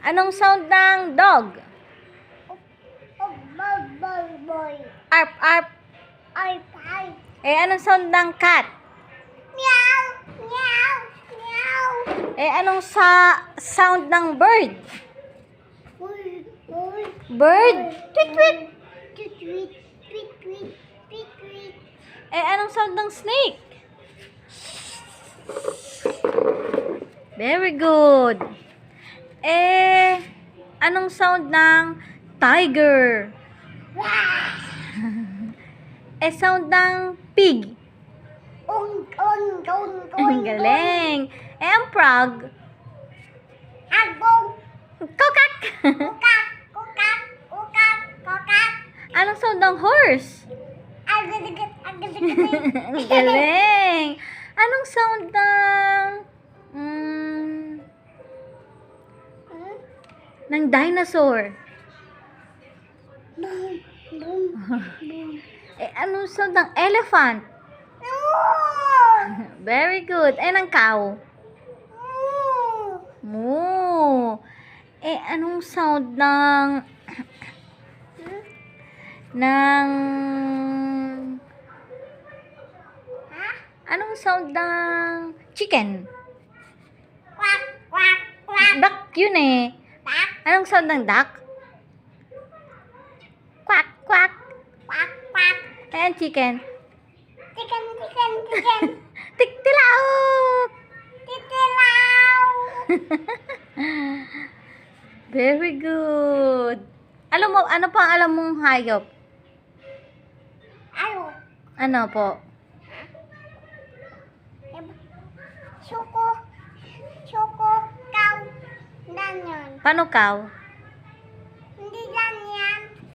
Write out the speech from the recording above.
Anong sound ng dog? Boy. Arp, arp. Ay. Anong sound ng cat? Meow. Meow. Meow. Anong sound ng bird? Uy. Bird? Tweet, tweet. Tweet. Tweet. Tweet. Tweet. Tweet. Anong sound ng snake? Very good. Anong sound ng tiger? Sound ng pig? Ang galing. Ang frog? Agong. Kokak. Kokak. Anong sound ng horse? Agad. Ang galing. Anong sound ng dinosaur? Anong sound ng elephant? Very good. Ng cow? Moo. Anong sound ng anong sound ng chicken? Quack. Duck yun eh. Anong sound ng duck? Quack, quack. Chicken? Chicken. Tiktilaok! Titilaw. Very good. Ano pa alam mong hayop? Ano po? Choco. Cow. Ganyan. Paano cow?